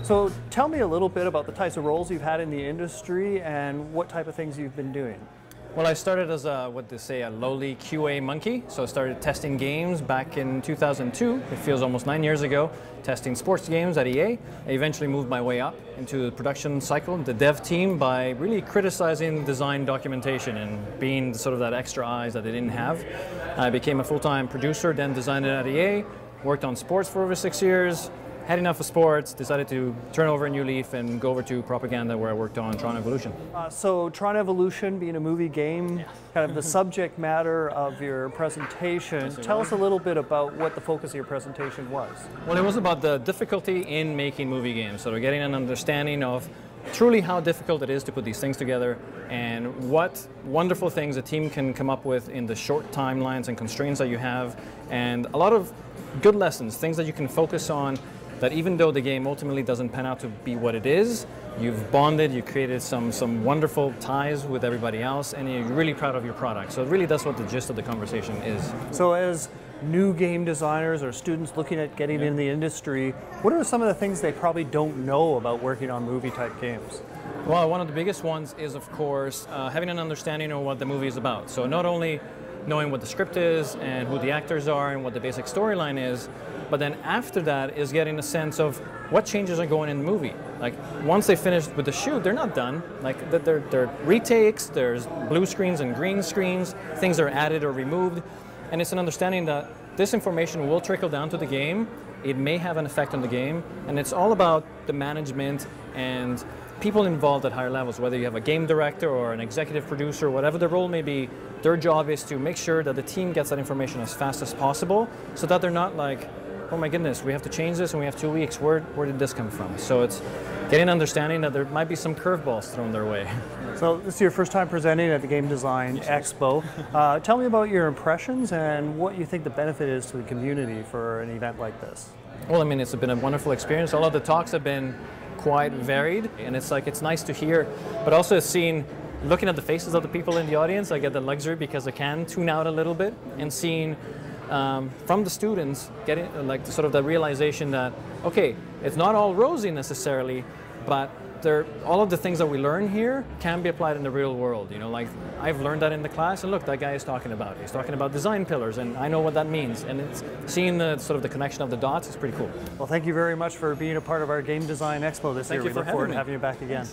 So tell me a little bit about the types of roles you've had in the industry and what type of things you've been doing. Well, I started as a lowly QA monkey. So I started testing games back in 2002. It feels almost 9 years ago, testing sports games at EA. I eventually moved my way up into the production cycle, the dev team, by really criticizing design documentation and being sort of that extra eyes that they didn't have. I became a full-time producer, then designed it at EA, worked on sports for over 6 years. Had enough of sports, decided to turn over a new leaf and go over to propaganda where I worked on Tron Evolution. So Tron Evolution being a movie game, kind of the subject matter of your presentation. Tell us a little bit about what the focus of your presentation was. Well, it was about the difficulty in making movie games, so getting an understanding of truly how difficult it is to put these things together and what wonderful things a team can come up with in the short timelines and constraints that you have, and a lot of good lessons, things that you can focus on, that even though the game ultimately doesn't pan out to be what it is, you've bonded, you created some wonderful ties with everybody else, and you're really proud of your product. So really that's what the gist of the conversation is. So as new game designers or students looking at getting in the industry, what are some of the things they probably don't know about working on movie type games? Well, one of the biggest ones is, of course, having an understanding of what the movie is about. So not only knowing what the script is and who the actors are and what the basic storyline is, but then after that is getting a sense of what changes are going in the movie. Like once they finish with the shoot, they're not done. Like they're retakes, there's blue screens and green screens, things are added or removed, and it's an understanding that this information will trickle down to the game. It may have an effect on the game, and it's all about the management and people involved at higher levels, whether you have a game director or an executive producer, whatever the role may be. Their job is to make sure that the team gets that information as fast as possible so that they're not like, oh my goodness, we have to change this and we have 2 weeks, where did this come from? So it's getting an understanding that there might be some curveballs thrown their way. So this is your first time presenting at the Game Design Expo. Tell me about your impressions and what you think the benefit is to the community for an event like this. Well, I mean, it's been a wonderful experience. All of the talks have been quite varied, and it's nice to hear, but also looking at the faces of the people in the audience. I get the luxury because I can tune out a little bit, and seeing from the students getting sort of the realization that, okay, it's not all rosy necessarily, but all of the things that we learn here can be applied in the real world. You know, like I've learned that in the class, and look, that guy is talking about it. He's talking about design pillars, and I know what that means. And it's seeing the sort of the connection of the dots is pretty cool. Well, thank you very much for being a part of our Game Design Expo this year. We look forward to having you back again.